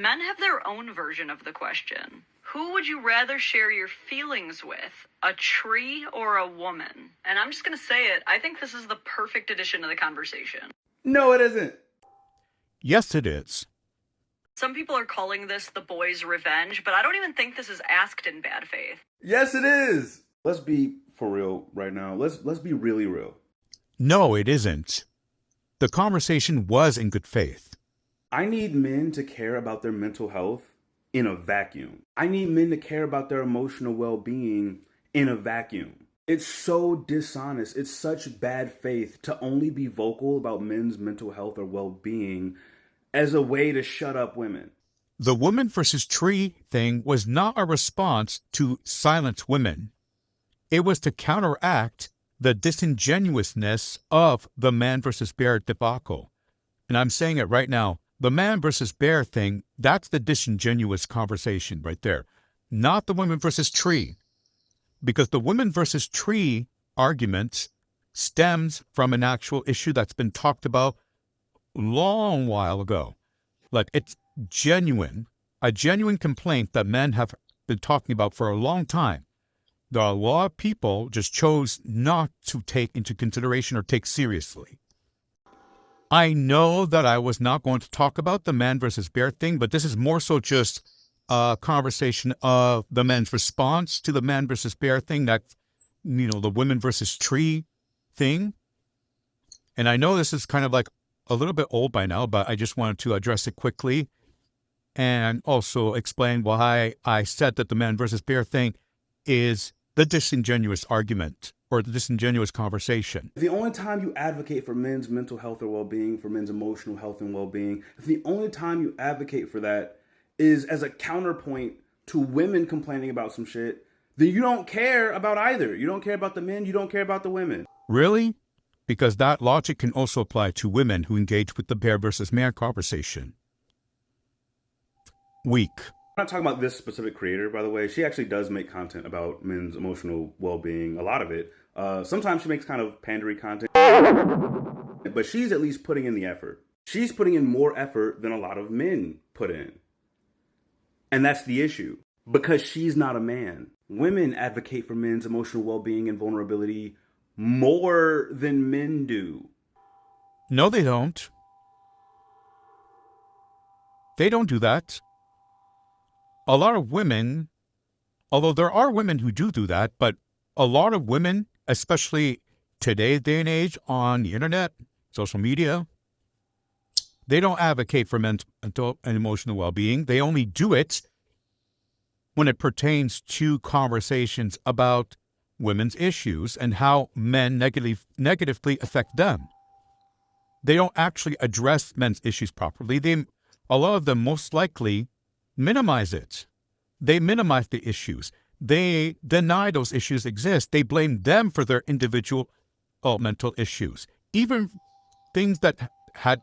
Men have their own version of the question. Who would you rather share your feelings with, a tree or a woman? And I'm just going to say it, I think this is the perfect addition to the conversation. No, it isn't. Yes, it is. Some people are calling this the boys' revenge, but I don't even think this is asked in bad faith. Yes, it is. Let's be for real right now. Let's be really real. No, it isn't. The conversation was in good faith. I need men to care about their mental health in a vacuum. I need men to care about their emotional well-being in a vacuum. It's so dishonest. It's such bad faith to only be vocal about men's mental health or well-being as a way to shut up women. The woman versus tree thing was not a response to silence women. It was to counteract the disingenuousness of the man versus bear debacle. And I'm saying it right now, the man versus bear thing, that's the disingenuous conversation right there, not the woman versus tree. Because the woman versus tree argument stems from an actual issue that's been talked about long while ago. Like, it's genuine, a genuine complaint that men have been talking about for a long time. There are a lot of people just chose not to take into consideration or take seriously. I know that I was not going to talk about the man versus bear thing, but this is more so just a conversation of the men's response to the man versus bear thing, that, the women versus tree thing. And I know this is kind of like a little bit old by now, but I just wanted to address it quickly and also explain why I said that the man versus bear thing is the disingenuous argument or the disingenuous conversation. The only time you advocate for men's mental health or well-being, for men's emotional health and well-being, if the only time you advocate for that is as a counterpoint to women complaining about some shit, then you don't care about either. You don't care about the men, you don't care about the women. Really? Because that logic can also apply to women who engage with the bear versus man conversation. Weak. I'm not talking about this specific creator, by the way. She actually does make content about men's emotional well-being, a lot of it. Sometimes she makes kind of pandery content, but she's at least putting in the effort. She's putting in more effort than a lot of men put in. And that's the issue, because she's not a man. Women advocate for men's emotional well-being and vulnerability more than men do. No, they don't. They don't do that. A lot of women, although there are women who do that, but a lot of women, especially today's day and age on the internet, social media, they don't advocate for mental and emotional well-being. They only do it when it pertains to conversations about women's issues and how men negatively affect them. They don't actually address men's issues properly. A lot of them most likely minimize it. They minimize the issues. They deny those issues exist. They blame them for their individual mental issues, even things that had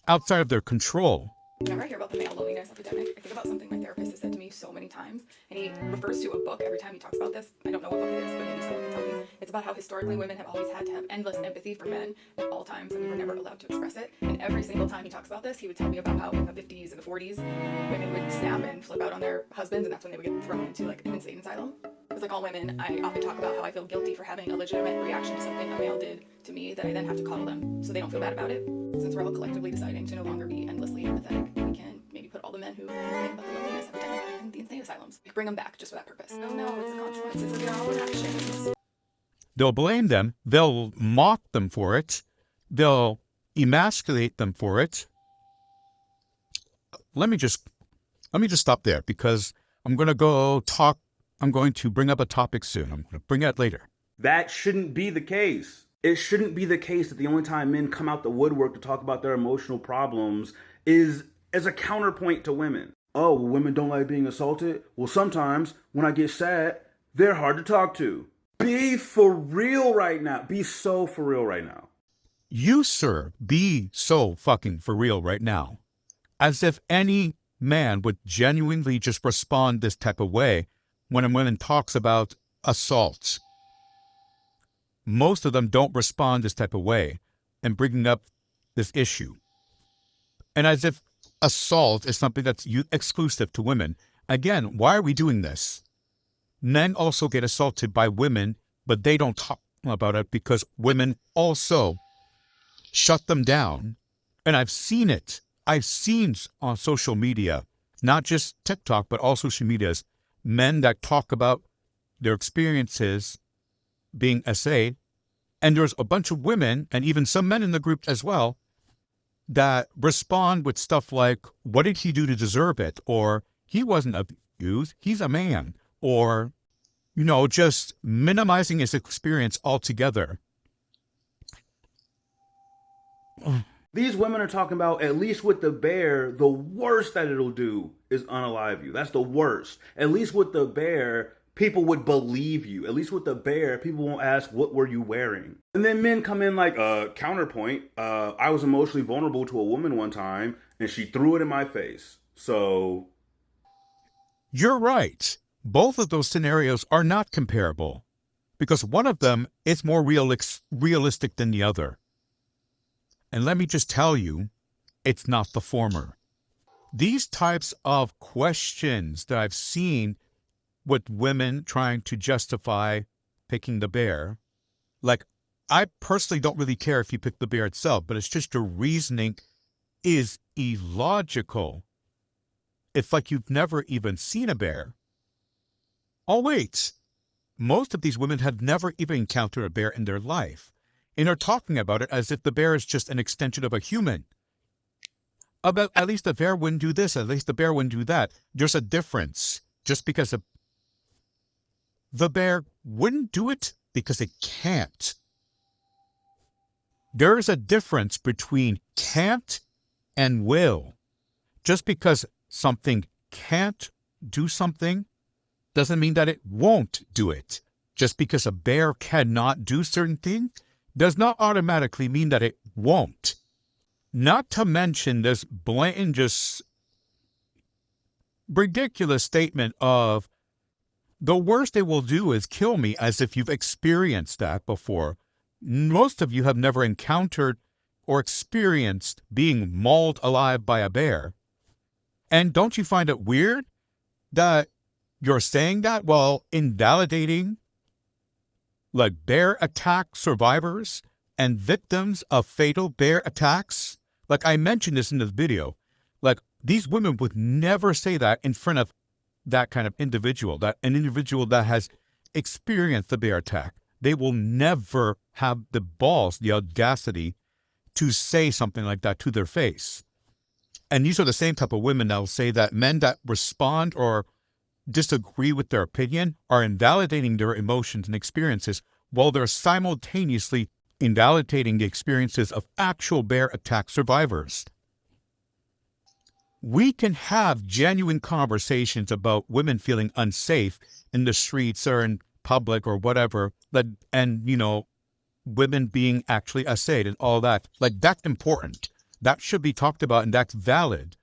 outside of their control. Whenever I hear about the male loneliness epidemic, I think about something my therapist has said to me so many times, and he refers to a book every time he talks about this. I don't know what book it is, but maybe someone can tell me. It's about how historically women have always had to have endless empathy for men at all times, and we were never allowed to express it. And every single time he talks about this, he would tell me about how in the 50s and the 40s, women would snap and flip out on their husbands, and that's when they would get thrown into like an insane asylum. It's like all women, I often talk about how I feel guilty for having a legitimate reaction to something a male did to me that I then have to coddle them so they don't feel bad about it. Since we're all collectively deciding to no longer be endlessly empathetic, we can maybe put all the men who complain about the loneliness epidemic in the insane asylums. We can bring them back just for that purpose. Oh no, it's the consequences of your own actions. They'll blame them. They'll mock them for it. They'll emasculate them for it. Let me just stop there, because I'm going to bring up a topic soon. I'm going to bring it later. That shouldn't be the case. It shouldn't be the case that the only time men come out the woodwork to talk about their emotional problems is as a counterpoint to women. Oh, well, women don't like being assaulted? Well, sometimes when I get sad, they're hard to talk to. Be for real right now. Be so for real right now. You, sir, be so fucking for real right now. As if any man would genuinely just respond this type of way when a woman talks about assaults. Most of them don't respond this type of way and bringing up this issue. And as if assault is something that's exclusive to women. Again, why are we doing this? Men also get assaulted by women, but they don't talk about it because women also shut them down. And I've seen it. I've seen on social media, not just TikTok, but all social medias, men that talk about their experiences being essayed. And there's a bunch of women, and even some men in the group as well, that respond with stuff like, what did he do to deserve it? Or he wasn't abused, he's a man. Or, just minimizing his experience altogether. These women are talking about, at least with the bear, the worst that it'll do is unalive you. That's the worst. At least with the bear, people would believe you. At least with the bear, people won't ask, what were you wearing? And then men come in like, counterpoint. I was emotionally vulnerable to a woman one time, and she threw it in my face. So... You're right. Both of those scenarios are not comparable, because one of them is more realistic than the other. And let me just tell you, it's not the former. These types of questions that I've seen with women trying to justify picking the bear, like, I personally don't really care if you pick the bear itself, but it's just your reasoning is illogical. It's like you've never even seen a bear. Oh, wait. Most of these women have never even encountered a bear in their life, and are talking about it as if the bear is just an extension of a human. About, at least the bear wouldn't do this, at least the bear wouldn't do that. There's a difference. Just because the bear wouldn't do it because it can't. There's a difference between can't and will. Just because something can't do something doesn't mean that it won't do it. Just because a bear cannot do certain things does not automatically mean that it won't. Not to mention this blatant, just ridiculous statement of, the worst it will do is kill me, as if you've experienced that before. Most of you have never encountered or experienced being mauled alive by a bear. And don't you find it weird that you're saying that while invalidating like bear attack survivors and victims of fatal bear attacks? Like, I mentioned this in this video. Like, these women would never say that in front of that kind of individual, that an individual that has experienced the bear attack. They will never have the balls, the audacity to say something like that to their face. And these are the same type of women that will say that men that respond or disagree with their opinion are invalidating their emotions and experiences, while they're simultaneously invalidating the experiences of actual bear attack survivors. We can have genuine conversations about women feeling unsafe in the streets or in public or whatever, and women being actually assayed and all that. Like, that's important. That should be talked about, and that's valid.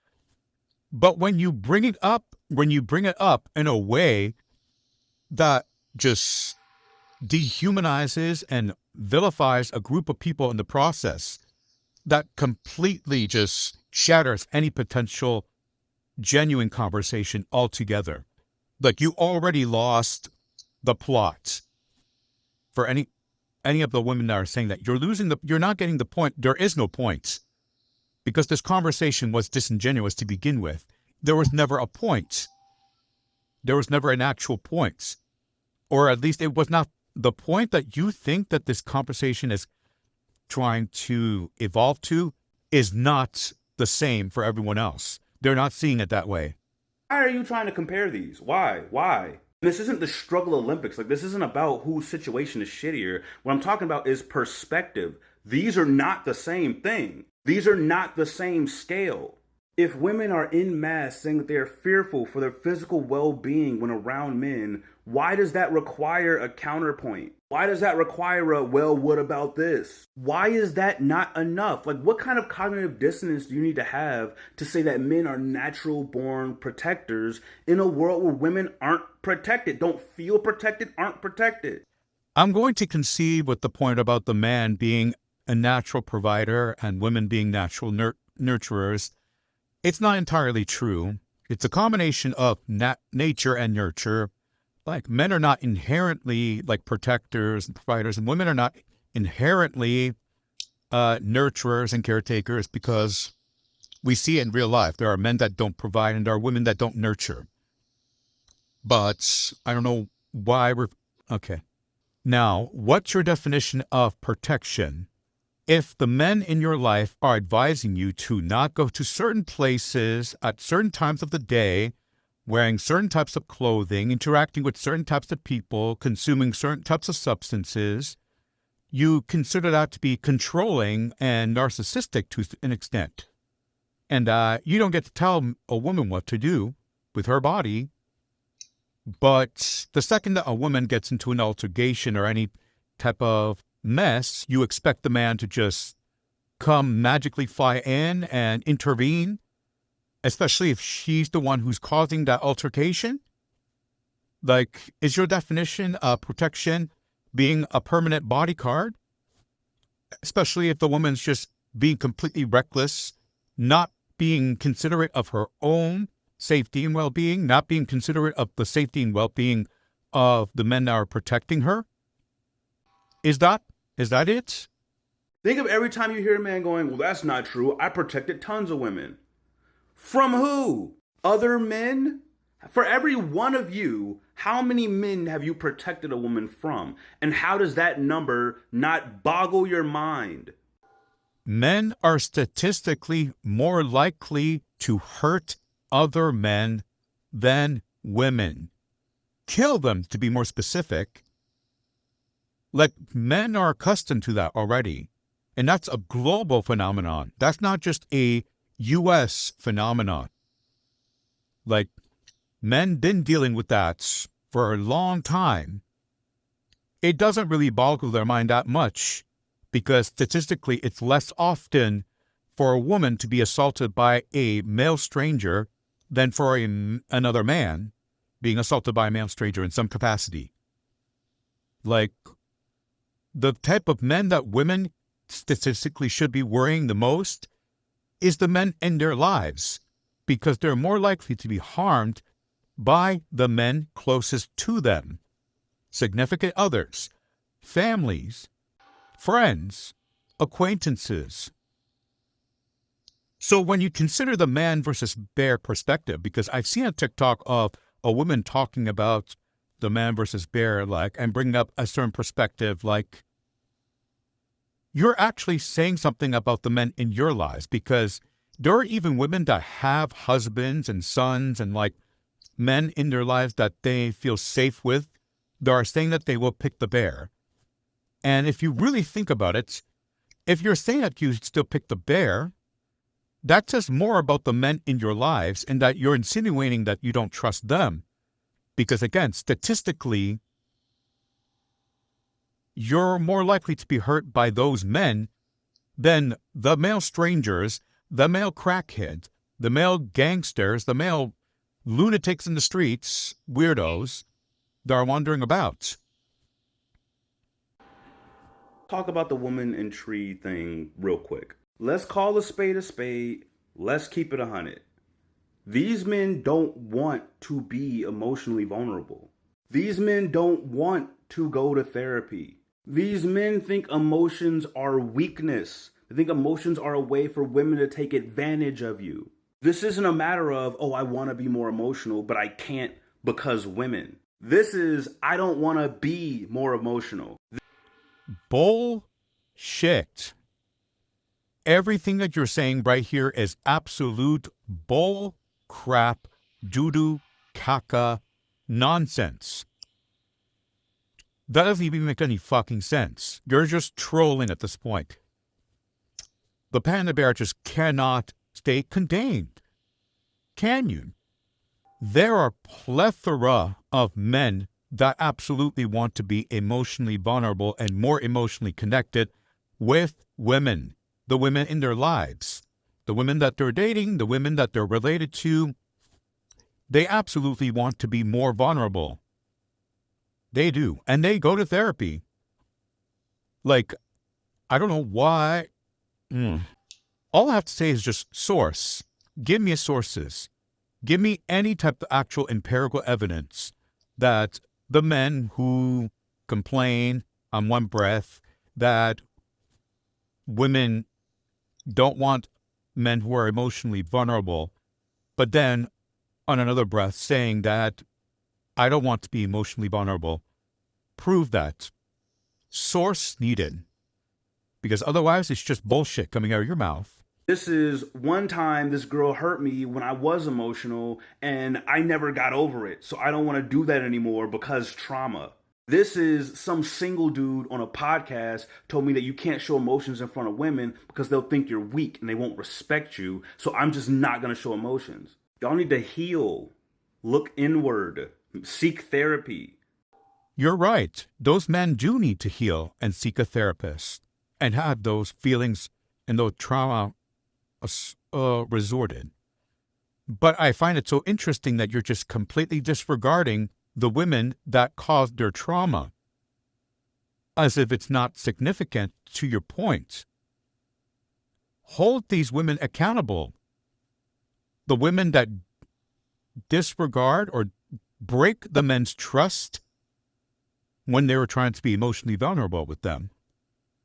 But when you bring it up in a way that just dehumanizes and vilifies a group of people in the process, that completely just shatters any potential genuine conversation altogether. Like, you already lost the plot for any of the women that are saying that. You're not getting the point. There is no point. Because this conversation was disingenuous to begin with. There was never a point. There was never an actual point. Or at least it was not the point that you think that this conversation is trying to evolve to is not the same for everyone else. They're not seeing it that way. Why are you trying to compare these? Why? This isn't the struggle Olympics. Like, this isn't about whose situation is shittier. What I'm talking about is perspective. These are not the same thing. These are not the same scale. If women are en masse saying that they are fearful for their physical well-being when around men, why does that require a counterpoint? Why does that require a, well, what about this? Why is that not enough? Like, what kind of cognitive dissonance do you need to have to say that men are natural-born protectors in a world where women aren't protected, don't feel protected, aren't protected? I'm going to concede with the point about the man being a natural provider and women being natural nurturers. It's not entirely true. It's a combination of nature and nurture. Like, men are not inherently like protectors and providers, and women are not inherently nurturers and caretakers, because we see it in real life. There are men that don't provide and there are women that don't nurture. But I don't know why we're... Okay. Now, what's your definition of protection? If the men in your life are advising you to not go to certain places at certain times of the day, wearing certain types of clothing, interacting with certain types of people, consuming certain types of substances, you consider that to be controlling and narcissistic to an extent. And you don't get to tell a woman what to do with her body. But the second that a woman gets into an altercation or any type of mess, you expect the man to just come magically fly in and intervene, especially if she's the one who's causing that altercation. Like, is your definition of protection being a permanent bodyguard? Especially if the woman's just being completely reckless, not being considerate of her own safety and well-being, not being considerate of the safety and well-being of the men that are protecting her? Is that it? Think of every time you hear a man going, well, that's not true. I protected tons of women. From who? Other men? For every one of you, how many men have you protected a woman from? And how does that number not boggle your mind? Men are statistically more likely to hurt other men than women. Kill them, to be more specific. Like, men are accustomed to that already. And that's a global phenomenon. That's not just a U.S. phenomenon. Like, men been dealing with that for a long time. It doesn't really boggle their mind that much, because statistically it's less often for a woman to be assaulted by a male stranger than for another man being assaulted by a male stranger in some capacity. Like, the type of men that women statistically should be worrying the most is the men in their lives, because they're more likely to be harmed by the men closest to them. Significant others, families, friends, acquaintances. So when you consider the man versus bear perspective, because I've seen a TikTok of a woman talking about the man versus bear, like, and bringing up a certain perspective, like, you're actually saying something about the men in your lives, because there are even women that have husbands and sons and, like, men in their lives that they feel safe with, that are saying that they will pick the bear. And if you really think about it, if you're saying that you still pick the bear, that says more about the men in your lives, and that you're insinuating that you don't trust them. Because again, statistically, you're more likely to be hurt by those men than the male strangers, the male crackheads, the male gangsters, the male lunatics in the streets, weirdos that are wandering about. Talk about the woman and tree thing real quick. Let's call a spade a spade. Let's keep it 100. These men don't want to be emotionally vulnerable. These men don't want to go to therapy. These men think emotions are weakness. They think emotions are a way for women to take advantage of you. This isn't a matter of, oh, I want to be more emotional, but I can't because women. This is, I don't want to be more emotional. Bullshit. Everything that you're saying right here is absolute bull crap, doo-doo, caca, nonsense. That doesn't even make any fucking sense. You're just trolling at this point. The panda bear just cannot stay contained. Can you? There are plethora of men that absolutely want to be emotionally vulnerable and more emotionally connected with women. The women in their lives, the women that they're dating, the women that they're related to, they absolutely want to be more vulnerable. They do. And they go to therapy. Like, I don't know why. All I have to say is just source. give me sources. Give me any type of actual empirical evidence that the men who complain on one breath that women don't want men who are emotionally vulnerable, but then on another breath saying that I don't want to be emotionally vulnerable. Prove that. Source needed. Because otherwise it's just bullshit coming out of your mouth. This is one time this girl hurt me when I was emotional and I never got over it. So I don't want to do that anymore because trauma. This is some single dude on a podcast told me that you can't show emotions in front of women because they'll think you're weak and they won't respect you. So I'm just not going to show emotions. Y'all need to heal. Look inward. Seek therapy. You're right. Those men do need to heal and seek a therapist and have those feelings and those trauma resorted. But I find it so interesting that you're just completely disregarding the women that caused their trauma, as if it's not significant to your point. Hold these women accountable. The women that disregard or break the men's trust when they were trying to be emotionally vulnerable with them,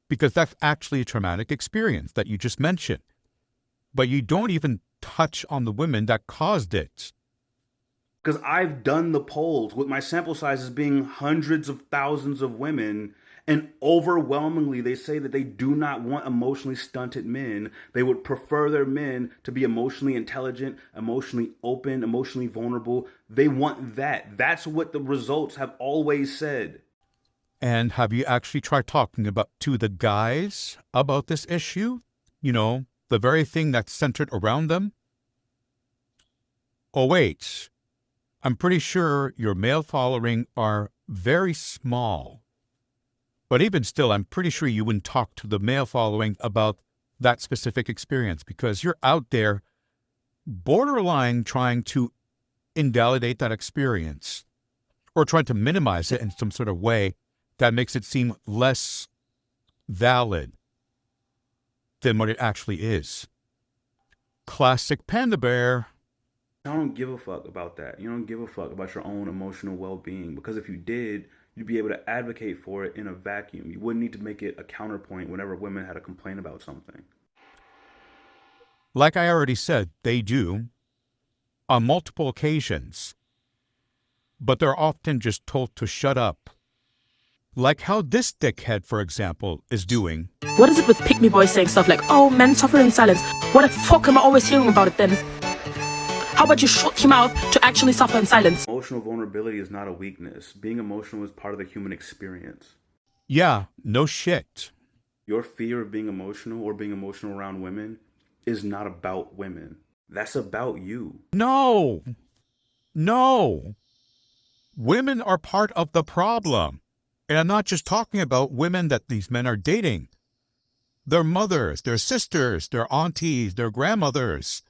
because that's actually a traumatic experience that you just mentioned. But you don't even touch on the women that caused it. Because I've done the polls with my sample sizes being hundreds of thousands of women, and overwhelmingly they say that they do not want emotionally stunted men. They would prefer their men to be emotionally intelligent, emotionally open, emotionally vulnerable. They want that. That's what the results have always said. And have you actually tried talking to the guys about this issue? You know, the very thing that's centered around them? Oh, wait. I'm pretty sure your male following are very small. But even still, I'm pretty sure you wouldn't talk to the male following about that specific experience because you're out there borderline trying to invalidate that experience or trying to minimize it in some sort of way that makes it seem less valid than what it actually is. Classic Panda Bear. I don't give a fuck about that. You don't give a fuck about your own emotional well-being, because if you did, you'd be able to advocate for it in a vacuum. You wouldn't need to make it a counterpoint whenever women had a complaint about something. Like I already said, they do on multiple occasions, but they're often just told to shut up. Like how this dickhead, for example, is doing. What is it with pick-me boys saying stuff like, oh, men suffer in silence? What the fuck am I always hearing about it then? How about you shut your mouth to actually suffer in silence? Emotional vulnerability is not a weakness. Being emotional is part of the human experience. Yeah, no shit. Your fear of being emotional or being emotional around women is not about women. That's about you. No. Women are part of the problem. And I'm not just talking about women that these men are dating. Their mothers, their sisters, their aunties, their grandmothers,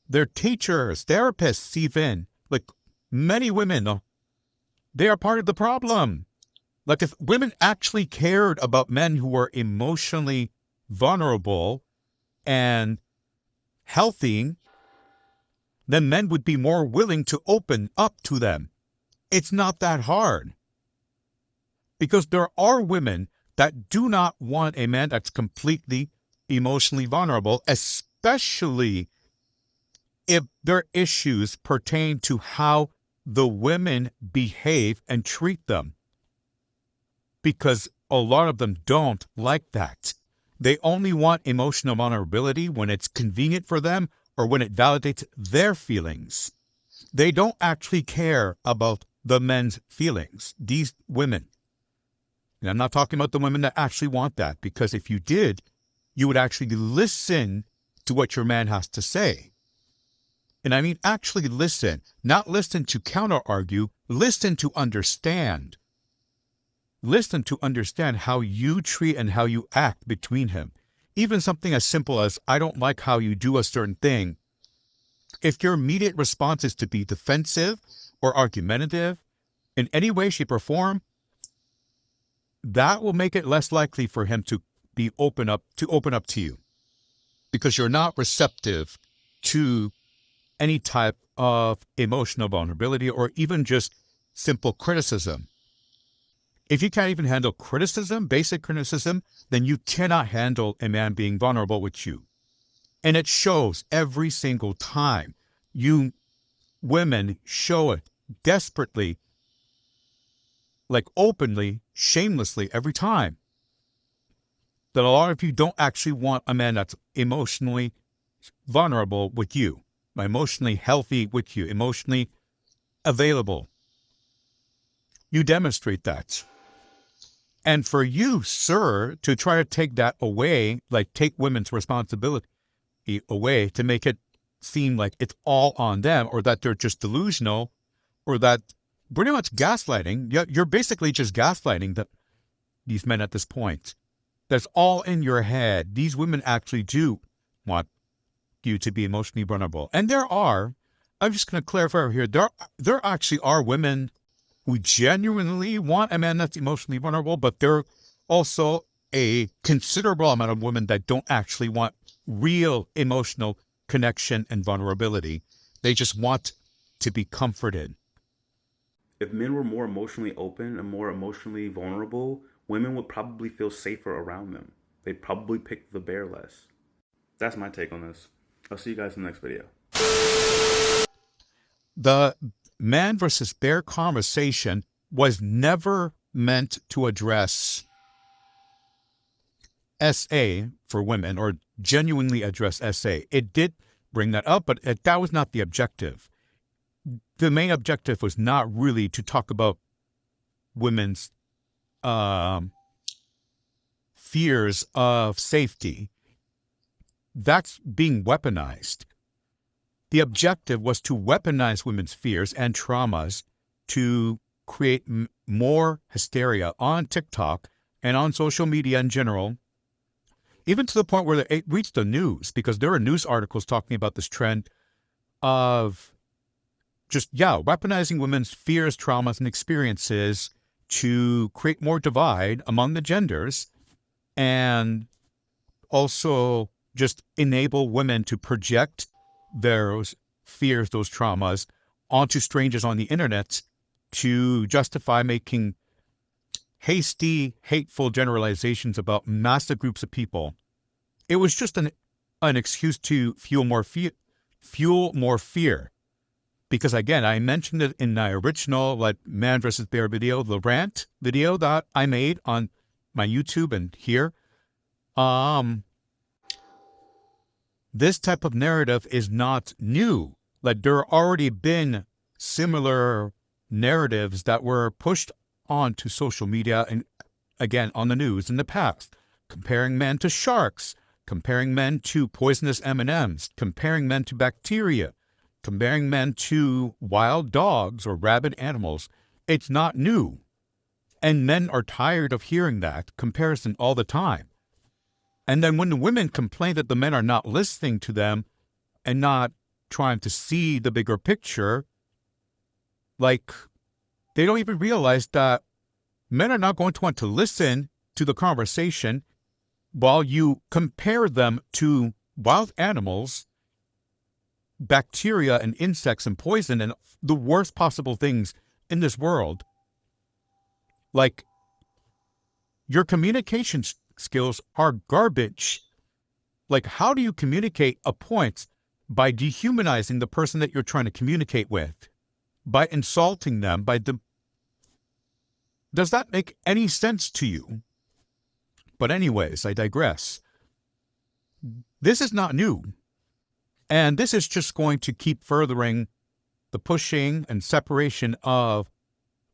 their teachers, therapists even. Like many women, they are part of the problem. Like if women actually cared about men who were emotionally vulnerable and healthy, then men would be more willing to open up to them. It's not that hard. Because there are women that do not want a man that's completely emotionally vulnerable, especially if their issues pertain to how the women behave and treat them. Because a lot of them don't like that. They only want emotional vulnerability when it's convenient for them or when it validates their feelings. They don't actually care about the men's feelings, these women. And I'm not talking about the women that actually want that, because if you did, you would actually listen to what your man has to say. And I mean actually listen, not listen to counter-argue, listen to understand. Listen to understand how you treat and how you act between him. Even something as simple as, I don't like how you do a certain thing. If your immediate response is to be defensive or argumentative in any way, shape, or form, that will make it less likely for him to open up to you, because you're not receptive to any type of emotional vulnerability or even just simple criticism. If you can't even handle criticism, basic criticism, then you cannot handle a man being vulnerable with you. And it shows every single time. You women show it desperately, like openly, shamelessly every time. That a lot of you don't actually want a man that's emotionally vulnerable with you, emotionally healthy with you, emotionally available. You demonstrate that. And for you, sir, to try to take that away, like take women's responsibility away to make it seem like it's all on them or that they're just delusional or that pretty much gaslighting, you're basically just gaslighting these men at this point. That's all in your head. These women actually do want you to be emotionally vulnerable. And I'm just going to clarify over here, there actually are women who genuinely want a man that's emotionally vulnerable, but there are also a considerable amount of women that don't actually want real emotional connection and vulnerability. They just want to be comforted. If men were more emotionally open and more emotionally vulnerable, women would probably feel safer around them. They'd probably pick the bear less. That's my take on this. I'll see you guys in the next video. The man versus bear conversation was never meant to address SA for women or genuinely address SA. It did bring that up, but that was not the objective. The main objective was not really to talk about women's fears of safety. That's being weaponized. The objective was to weaponize women's fears and traumas to create more hysteria on TikTok and on social media in general, even to the point where it reached the news, because there are news articles talking about this trend of just, weaponizing women's fears, traumas, and experiences to create more divide among the genders and also just enable women to project those fears, those traumas onto strangers on the internet to justify making hasty, hateful generalizations about massive groups of people. It was just an excuse to fuel more fear. Because again, I mentioned it in my original man versus bear video, the rant video that I made on my YouTube and here. This type of narrative is not new. There already been similar narratives that were pushed onto social media and again on the news in the past, comparing men to sharks, comparing men to poisonous M&Ms, comparing men to bacteria, comparing men to wild dogs or rabid animals. It's not new. And men are tired of hearing that comparison all the time. And then when the women complain that the men are not listening to them and not trying to see the bigger picture, they don't even realize that men are not going to want to listen to the conversation while you compare them to wild animals, bacteria and insects and poison and the worst possible things in this world. Your communication skills are garbage. How do you communicate a point by dehumanizing the person that you're trying to communicate with? By insulting them, does that make any sense to you? But anyways, I digress. This is not new. And this is just going to keep furthering the pushing and separation of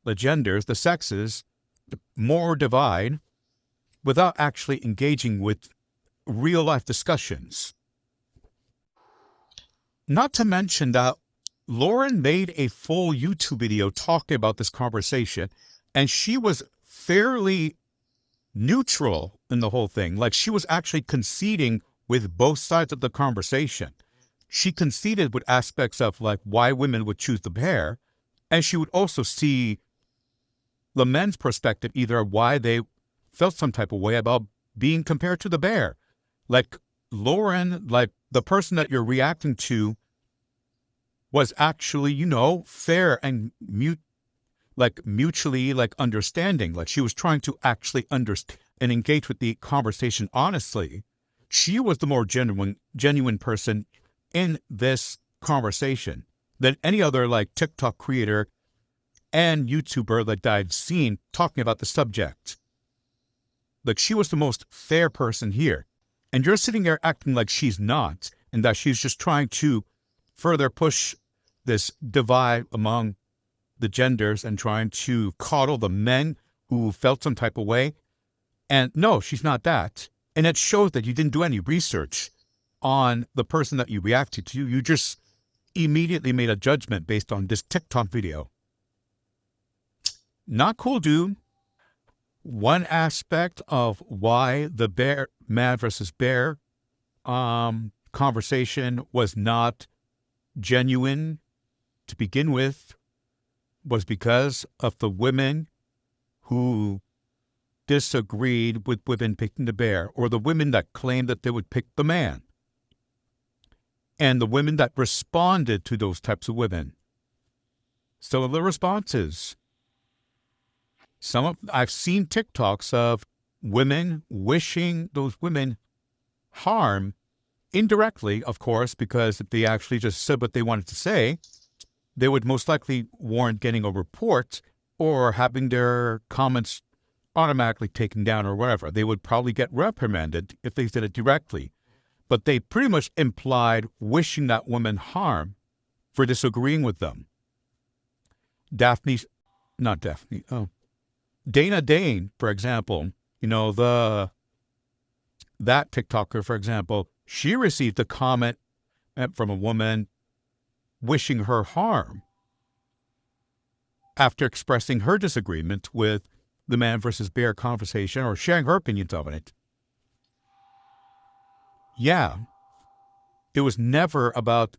the genders, the sexes, more divide, without actually engaging with real-life discussions. Not to mention that Lauren made a full YouTube video talking about this conversation, and she was fairly neutral in the whole thing. She was actually conceding with both sides of the conversation. She conceded with aspects of why women would choose the bear, and she would also see the men's perspective, either why they felt some type of way about being compared to the bear. Lauren, like the person that you're reacting to, was actually, fair and mutually understanding. Like she was trying to actually understand and engage with the conversation honestly. She was the more genuine person in this conversation than any other TikTok creator and YouTuber that I've seen talking about the subject. Like she was the most fair person here. And you're sitting there acting like she's not, and that she's just trying to further push this divide among the genders and trying to coddle the men who felt some type of way. And no, she's not that. And it shows that you didn't do any research on the person that you reacted to. You just immediately made a judgment based on this TikTok video. Not cool, dude. One aspect of why the man versus bear conversation was not genuine to begin with was because of the women who disagreed with women picking the bear, or the women that claimed that they would pick the man, and the women that responded to those types of women. Some of the responses. I've seen TikToks of women wishing those women harm indirectly, of course, because if they actually just said what they wanted to say, they would most likely warrant getting a report or having their comments automatically taken down or whatever. They would probably get reprimanded if they said it directly. But they pretty much implied wishing that woman harm for disagreeing with them. Dana Dane, for example, that TikToker, for example, she received a comment from a woman wishing her harm after expressing her disagreement with the man versus bear conversation or sharing her opinions of it. Yeah, it was never about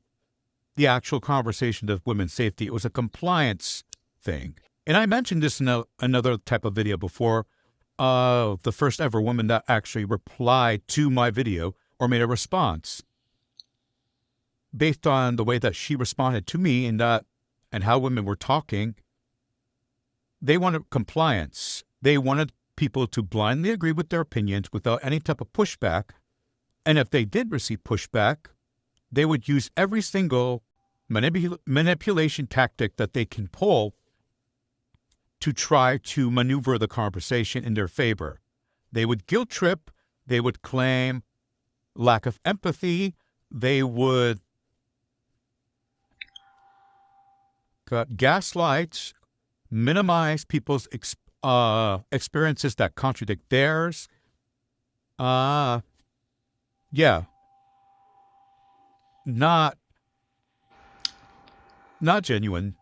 the actual conversation of women's safety. It was a compliance thing. And I mentioned this in another type of video before. The first ever woman that actually replied to my video or made a response based on the way that she responded to me and how women were talking. They wanted compliance. They wanted people to blindly agree with their opinions without any type of pushback. And if they did receive pushback, they would use every single manipulation tactic that they can pull to try to maneuver the conversation in their favor. They would guilt trip. They would claim lack of empathy. They would gaslight, minimize people's experiences that contradict theirs. Yeah. Not genuine.